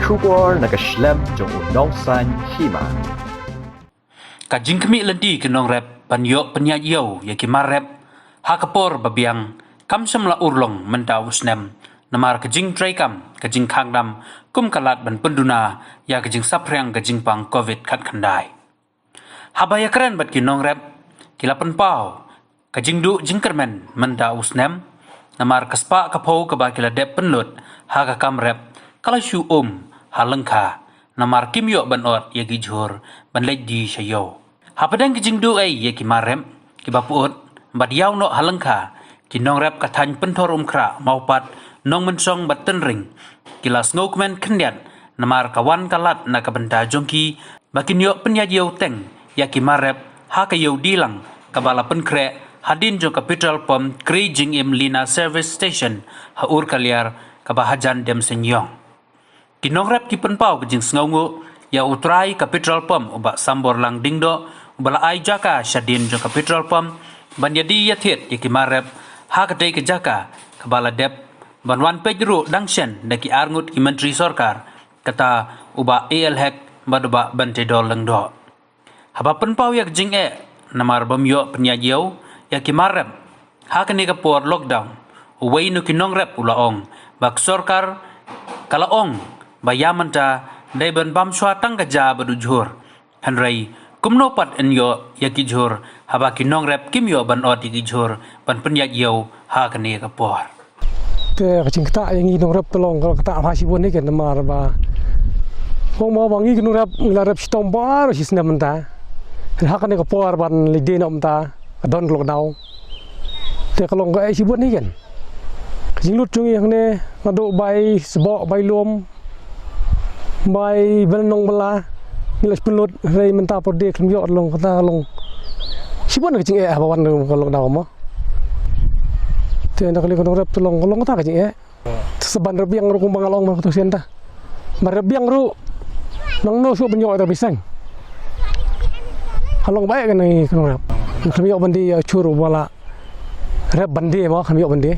Kubor na kaslem jong unongsan hima. Kajing kami lenti ke nong rep panyo penyat yau ya ki marep hakapor babiang kam semla urlong mendau snem namar kajing traikam kajing kangdam kum kalat ban penduna ya kajing saprang kajing pang covid kat kandai habaya keren bat ki nong rep kilapan pau kajing du jingkermen mendau snem namar kaspa kapau kaba kila dep penlut hakakam rep kalau shu halengka namar kimyo ban ot ya gijur ban leji sayo hapadang kijing du ai ya ki marem ki bapuot bad yaw no halengka ki nong rep kathan pentor kra maupat nong mensong bat tenring kilas ngokmen kendiat namar kawan kalat na kabenta jongki bakin yo penyat yo teng ya ki marep ha ka yo dilang kabala penkre hadin jong capital pom krijing im lina service station haur kaliar kabahajan dem senyong kinong rep ki penpau kejing sngongo ya utrai ka petrol pump uba sambor lang dingdo ubala ai jaka syadin jong ka petrol pump ban yadi yathet ki marep ha ka dei ke jaka ka bala dep ban wan pejru dangshen daki arngut ki menteri sarkar kata uba al hek baduba bante dol lang do haba penpau ya kejing namar bamyo penyajiau ya ki marep ha ka ni ka por lockdown uwei no kinong rep ulaong bak sarkar kalaong bayaman ta dai ban bam swa tang ka ja badu jhur hanrai kumno pat en yo ya ki jhur haba ki nong rep kim yo ban ot ki jhur ban penyak yo ha ka ne ka por te ka ching ta yang nong rep tolong kalau kata apa sih ni kan mar ba hong ma bangi ki nong rep ngla rep stom bar si sna menta ha ka ne ka por ban le de nom ta don lo dau te kalau ga si ni kan jing lut chung yang ne ngado bai sbo bai lom bai benong bela ngilas pelut rei menta por de klem yo long kata long sibon ka jing bawan kalau daw mo te nak li ko rep tolong long kata ka jing seban rebiang ru kumbang along man ko senta marebiang ru nang no su benyo ta bisang halong bae kan ni kan rep klem yo bandi churu wala rep bandi mo klem yo bandi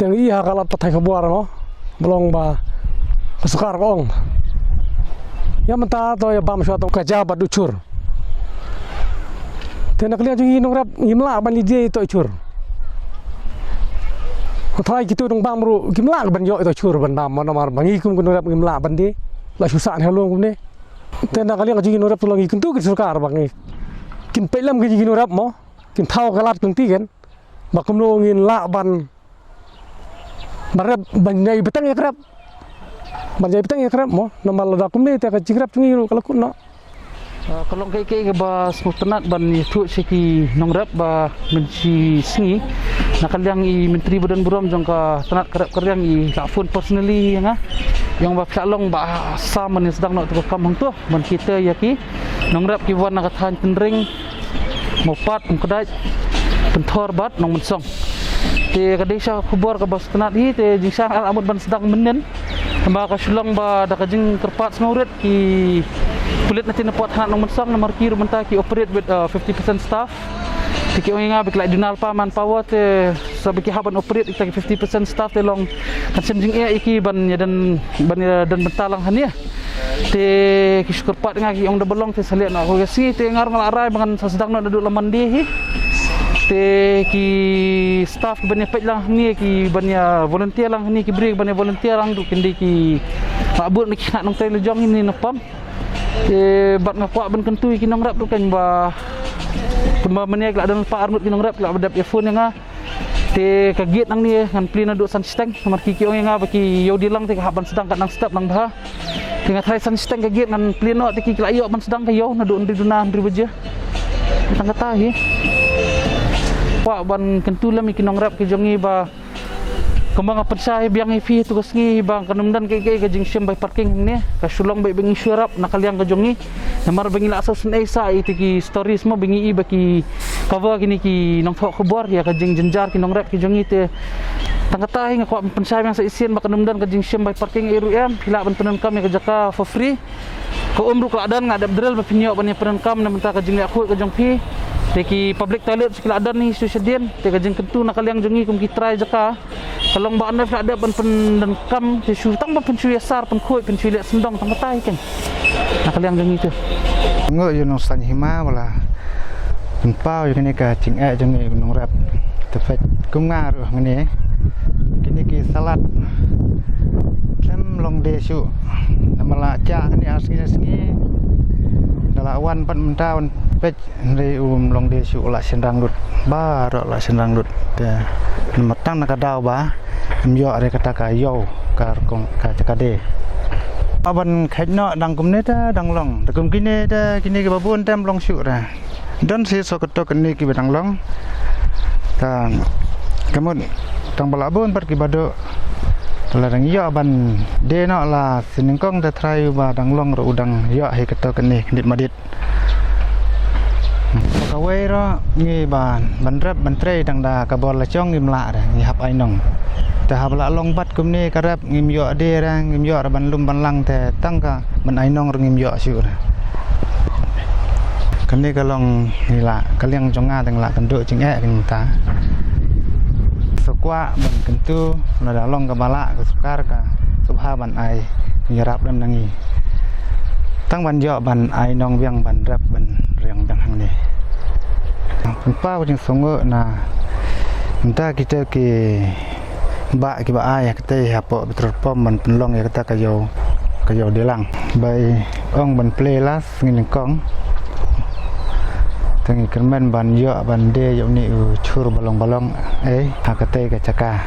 teng iya kalat patai kabuar mo belong ba sekar kong ya menta to ya bam suatu kaja badu cur tenak lihat jungi nong rap ngimla ban lije to cur ko thai gitu dong bam ru ngimla ban yo to cur ban bam nomar bangi kum kun rap ngimla ban di la susah helong kum ne tenak lihat jungi nong rap to langi kuntu ke sekar bangi kin pelam ke jungi nong rap mo kin thau kalat kunti kan bakum no ngin la ban barep banjai betang ya kerap banjai betang ya kerap mo normal da kumne ta ka jigrap tungi kalau kuno kalau kai ba smutnat ban itu siki nongrap ba menci singi nakaliang i menteri badan buram jangka tanat kerap karyang i lafun personally yang ba psalong ba sama ni sedang nak tukam hang tu ban kita yaki nongrap ki wan nak than penring mopat kedai pentor bat nong mensong te kadesa kubur ke bas tenat hi te jingsa amut ban sedang menen tamba ka sulong ba da kajing kerpat ngauret ki kulit natin pot hanak nong mensang nomor ki rumenta ki operate with 50% staff tiki onga bik lai dunal pa man power te sabiki haban operate iki 50% staff te long kansem jing iki ban dan bentalang hania te ki kerpat ngaki ong da belong te saliat nak ko si te ngar ngalarai bangan sedang nak duduk laman di hi te ki staff banya pet lang ni ki banya volunteer lang ni ki break banya volunteer lang duk kendi ki mabut ni nak nong tele jong ni napam te bat ngapua ben kentu ki nong rap tu kan ba kemba menia kelak dan pak arnut ki nong rap kelak badap earphone nga te kaget nang ni ngan plina duk san steng nomor ki ong nga baki yo dilang te haban sedang kat nang step nang bah tengah thai san steng kaget ngan plino te ki kelak yo ban sedang ka yo na duk ndri duna ndri beje tang kata hi pak ban kentulam ikinong rap ke jongi ba kembang apa saya biang ifi tugas ngi bang kanumdan ke jing sim by parking ni ka sulong by bengi syarap nakaliang ke jongi namar bengi la asas esa itiki stories mo bengi i baki cover kini ki nong thok khobor ya ka jing jenjar kinong rap ke jongi te tangata hi ngakwa pensai yang sa isien ba kanumdan ke jing sim by parking RUM hila ban penan kam ke jaka for free ko umru keladan ngadap drill ba pinyo ban penan kam na menta ka jing aku ke jong pi Teki public toilet sekila ada ni susedian. Teka jeng kentu nak kaliang jongi kum kitrai jaka. Kalau mbak anda ada pen dan kam tisu tang pen cuy sar pen khoi pen cuy liat sendong tang katai kan. Nak kaliang jongi tu. Ngok yo nong san hima wala. Pau yo kini ka cing jongi nong rap. Tepet kum ngaruh ngene. Kini ki salat. Sem long desu. Namala ca kini asgi dalam wan pan mentahun pej dari long desu la sendang lut bar la sendang lut ya matang nak dau ba yo are kata ka yo kar kong ka cakade aban khaino dang kumne ta dang long kum kini ta kini ke babun tem long su ra dan si sokoto kini ki dang long ta kamun tang balabun par ki bado Telarang yo ban de no la siningkong ta trai ba dang long ro udang yo he kato kene dit madit. Kawe ro ngi ban rap ban tre dang da kabol la chong ngim la ra ngi hap ai nong. Ta hap la long bat kum ni karap ngim yo de ra ngim yo ra ban lum ban lang te tang ka ban ai nong ro ngim yo su ra. Kene ka long ni la kaliang jonga dang la kan do ching kin ta. Sokwa ban kentu nada long kabala ke sukar ka subha ban ai nyerap dam nangi tang ban jo ban ai nong biang ban rap ban riang dang hang ni pa jing songo na entah kita ki ba ai kita hapo betul pom ban penlong ya kita kayo delang bai ong ban play las ngin kong tangi kermen ban yo ban de yo ni chur balong hakate ka caka